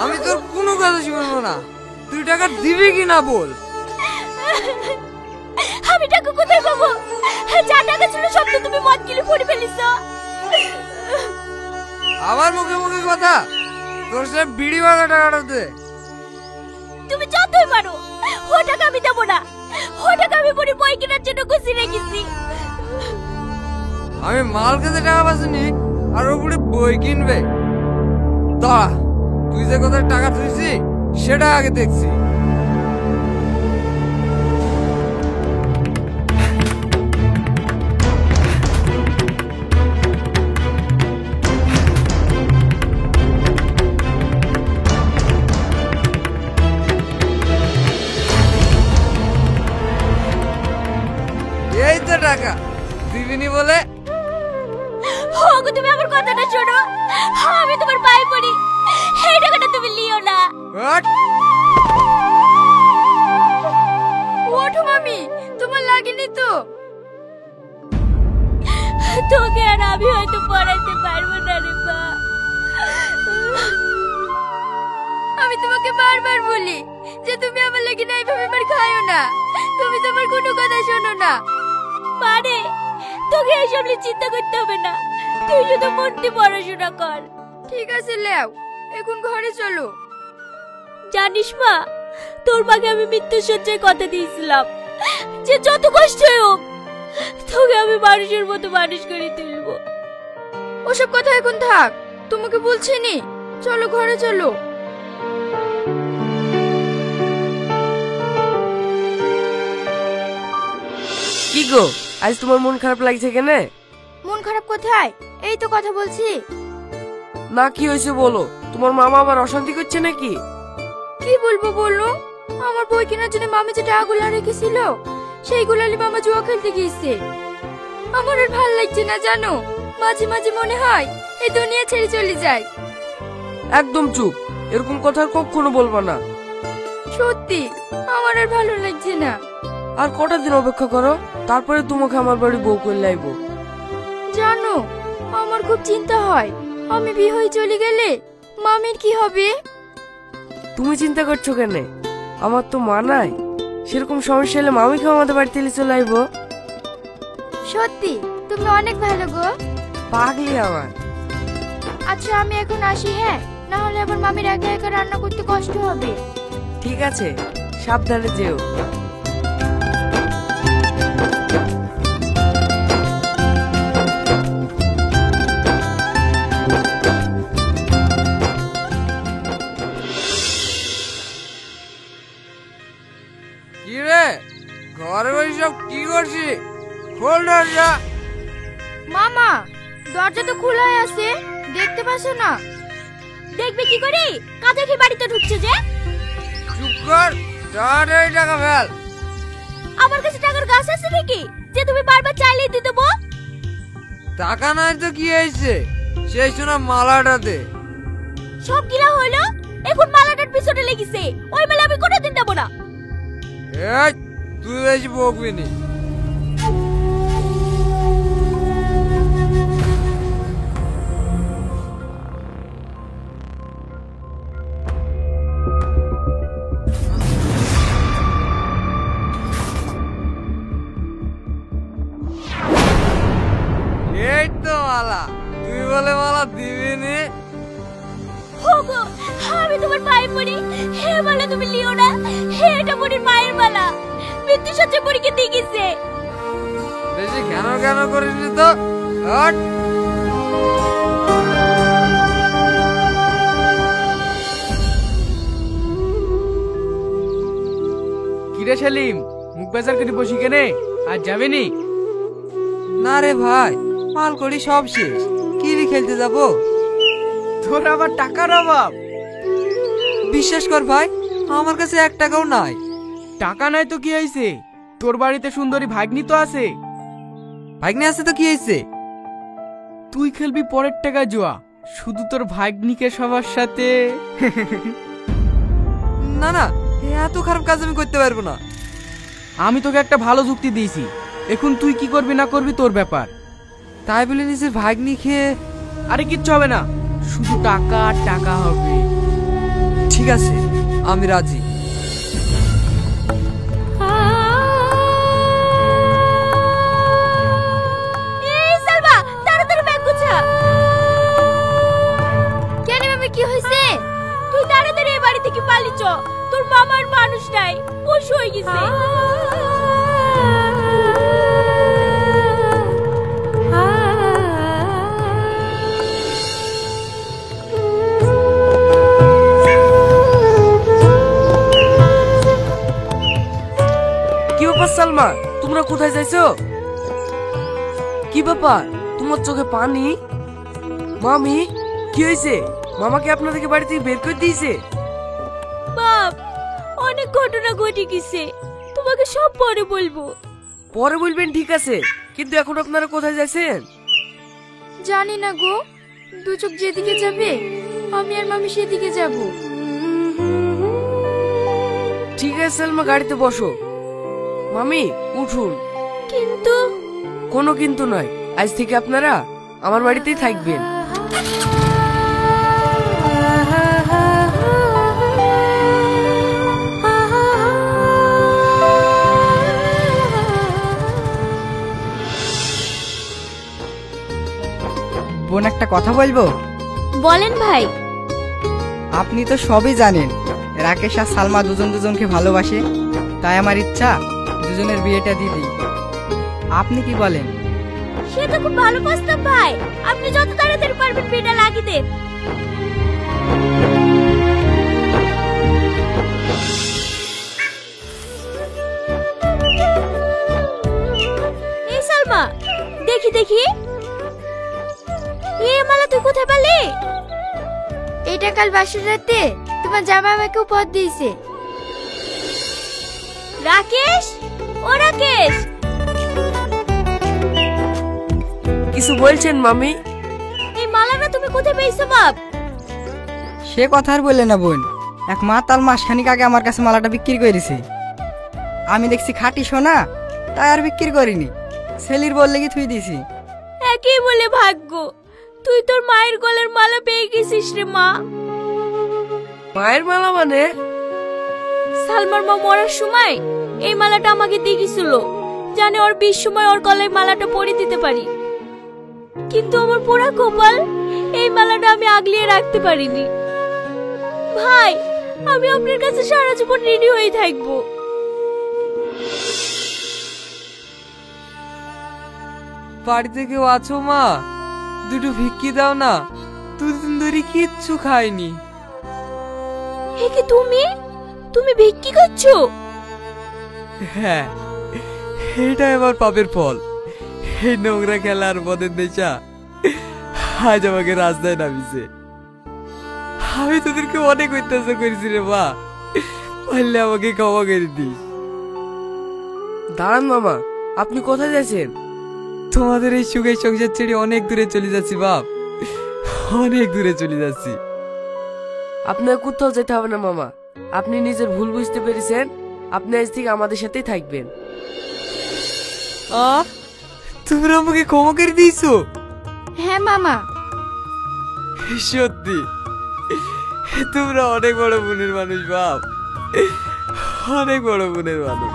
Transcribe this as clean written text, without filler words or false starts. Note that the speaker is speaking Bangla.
আমি তোর কোনো কথা শুনবো না। তুই টাকা দিবি কি না বল। আমি টাকা কোথায় পাবো? যা টাকা ছিল সব তো তুমি মদ কিনে পড়ে ফেলিছো। আবার মুখে মুখে কথা। তোর সাথে বিড়ি বাঁধা টাকাটা দে। তুমি যতই পারো, ও টাকা আমি দেবো না। ও টাকা আমি পরে বই কেনার জন্য গুছিয়ে রেখেছি। আমি মাল খেতে টাকা পাচ্ছি আর ওপরে বই কিনবে। দাঁড়া, তুই যে কোথায় টাকা তুলছি সেটা আগে দেখছি। এই তো টাকা দিবিনি বলে। ওগো তুমি আমার কথাটা শোনো, আমি তোমার পায়ে পড়ি, এই টাকাটা তুমি লিও না। ওঠো মামি, তোমার লাগেনি তো? তোকে আর আমি হয়তো পড়াইতে পারবো না রে মা। আমি তোমাকে বারবার বলি যে তুমি আমার লাগি না এইভাবে মার খাইও না, তুমি তো আমার কোনো কথা শোনো না। মানে তোকে এইসব নিয়ে চিন্তা করতে হবে না, তুই শুধু মন দিয়ে পড়াশোনা কর। ঠিক আছে লেও, এখন ঘরে চলো। জানিস মা, তোর মাকে আমি মৃত্যু সজ্জায় কথা দিয়েছিলাম যে যত কষ্ট হোক তোকে আমি মানুষের মতো মানুষ করে তুলবো। ওসব কথা এখন থাক, তোমাকে বলছি নি, চলো ঘরে চলো। কি গো, আজ তোমার মন খারাপ লাগছে কেন? মন খারাপ কোথায়, এই তো কথা বলছি। না কি হয়েছে বলো, তোমার মামা আবার অশান্তি করছে নাকি? কি বলবো বলো, আমার বই কেনার জন্য মামি যে টাকাগুলো রেখেছিল সেইগুলো নিয়ে মামা জুয়া খেলতে গিয়েছে। আমার আর ভাল লাগছে না জানো, মাঝে মাঝে মনে হয় এই দুনিয়া ছেড়ে চলে যায়। একদম চুপ, এরকম কথা আর কখনো বলবা না। সত্যি আমার আর ভালো লাগছে না। আর কটা দিন অপেক্ষা করো, তারপরে তোমাকে আমার বাড়ি বউ করে লাইবো। জানো আমার খুব চিন্তা হয়, আমি বিয়ে হয়ে চলে গেলে মামির কি হবে? তুমি চিন্তা করছো কেন? আমার তো মা নাই, সেরকম সমস্যা হলে মামিকে আমাদের বাড়িতে চলে আইবো। সত্যি তুমি অনেক ভালো গো। পাগলি আমার। আচ্ছা আমি এখন আসি, হ্যাঁ, না হলে আবার মামির একা একা রান্না করতে কষ্ট হবে। ঠিক আছে, সাবধানে যেও। কি রে, ঘরে বসে সব কি করছি? খোল দরজা। মামা, দরজা তো খোলাই আছে, দেখতে পাচ্ছ না? দেখবে কি করে, কাজে কি বাড়িতে ঢুকছে যে? চুপ কর, তাড়াতাড়ি টাকা ফেল। আমার কাছে টাকার গাছ আছে নাকি যে তুমি বারবার চাইলেই দিয়ে দেবো? টাকা নাই তো কি হয়েছে, সেই শোনা মালাটা দে। সব গিলা হলো, এখন মালাটার পিছনে লেগেছে, ওই মালা আমি কোনোদিন দেবো না। এই তুই বেশি বকবি নি। এই তো মালা, তুই বলে মালা দিবি নি? ওগো, আমি তোমার পায়ে পড়ি, হে মালা তুমি লিও না, হে এটা বুড়ির মায়ের মালা, মৃত্যু সজ্জায় বুড়িকে দিয়ে গেছে। বেশি কেন কেন করিস তো? হট। কিরে সেলিম, মুখ বেজার করে বসি কেনে, আর যাবে নি? না রে ভাই, মাল করি সব শেষ, কি রে খেলতে যাবো? তোর আবার টাকার অভাব? বিশ্বাস কর ভাই, আমার কাছে 1 টাকাও নাই। টাকা নাই তো কি হয়েছে, তোর বাড়িতে সুন্দরী ভাগ্নি তো আছে। ভাগ্নি আছে তো কি হয়েছে? তুই খেলবি পরের টাকা জুয়া, শুধু তোর ভাগ্নিকে সবার সাথে। না না, এত খারাপ কাজ আমি করতে পারবো না। আমি তোকে একটা ভালো যুক্তি দিয়েছি, এখন তুই কি করবি না করবি তোর ব্যাপার। তাই বলে নিজের ভাগ্নি খেয়ে? আরে কিচ্ছু হবে না, শুধু টাকা আর টাকা হবে। ঠিক আছে, আমি রাজি। এই সালমা, তাড়াতাড়ি ব্যাগ গোছা। কেন মামি, কি হয়েছে? তুই তাড়াতাড়ি এই বাড়ি থেকে পালিয়ে চ। তোর মামার মানুষ নাই, পশু হয়ে গেছে। কি ব্যাপার সালমা, তোমরা কোথায় যাইছো? কি ব্যাপার, তোমার চোখে পানি? মামি, কি হয়েছে? মামাকে আপনাদেরকে বাড়ি থেকে বের করে দিয়েছে? বাপ, অনেক ঘটনা ঘটে গেছে, তোমাকে সব পরে বলবো। পরে বলবেন, ঠিক আছে, কিন্তু এখন আপনারা কোথায় যাচ্ছেন? জানি না গো, দু চোখ যেদিকে যাবে আমি আর মামি সেদিকে যাব। ঠিক আছে সালমা, গাড়িতে বসো। মামি, উঠুন। কিন্তু কোনো কিন্তু নয়, আজ থেকে আপনারা আমার বাড়িতেই থাকবেন। বোন, একটা কথা বলবো? বলেন ভাই। আপনি তো সবই জানেন, রাকেশ আর সালমা দুজনকে ভালোবাসে, তাই আমার ইচ্ছা দুজনের বিয়েটা দিয়ে দিই। আপনি কি বলেন? সে তো খুব ভালো প্রস্তাব ভাই, আপনি যত তাড়াতাড়ি পারবেন বিয়েটা লাগিয়ে দেন। এই সালমা, দেখি দেখি, এই মালা তুই কোথায় পেলি? এটা কাল বাসর রাতে তোমার জামা আমাকে উপহার দিয়েছে। রাকেশ, ও রাকেশ, কিছু বলছেন মামি? এই মালাটা তুমি কোথায় পেয়েছো বাপ? সে কথা আর বললে না বোন, এক মাতাল মাসখানিক আগে আমার কাছে মালাটা বিক্রি করেছে। আমি দেখছি খাঁটি সোনা, তাই আর বিক্রি করিনি, সেলির বললে কি থুই দিয়েছি। একই বলে ভাগ্য, তুই তোর মায়ের গলার মালা পেয়ে গেছিস রে মা। মায়ের মালা মানে? সালমার মা মরার সময় এই মালাটা আমাকে দিয়ে গেছিল, জানে ওর বিয়ের সময় ওর গলায় মালাটা পরিয়ে দিতে পারি। কিন্তু আমার পোড়া কপাল, এই মালাটা আমি আগলিয়ে রাখতে পারিনি। ভাই, আমি আপনার কাছে সারা জীবন ঋণী হয়ে থাকবো। বাড়িতে কেউ আছো মা? দুটো ভিক্ষি দাও না, দুদিন ধরে কিচ্ছু খাইনি। হে কি তুমি? তুমি ভিক্ষি করছো? হ্যাঁ, এটা আমার পাপের ফল। এই নোংরা খেলা আর মদের নেশা আজ আমাকে রাস্তায় নামিয়েছে। আমি তোদেরকে অনেক অত্যাচার করেছি রে মা, পারলে আমাকে ক্ষমা করে দিস। দাঁড়ান মামা, আপনি কোথায় যাচ্ছেন? তোমাদের এই সুখের সংসার ছেড়ে অনেক দূরে চলে যাচ্ছি বাপ, অনেক দূরে চলে যাচ্ছি। আপনার কোথাও যেতে হবে না মামা, আপনি নিজের ভুল বুঝতে পেরেছেন, আপনি আজ থেকে আমাদের সাথেই থাকবেন। তোমরা আমাকে ক্ষমা করে দিয়েছো? হ্যাঁ মামা। সত্যি তোমরা অনেক বড় মনের মানুষ বাপ, অনেক বড় মনের মানুষ।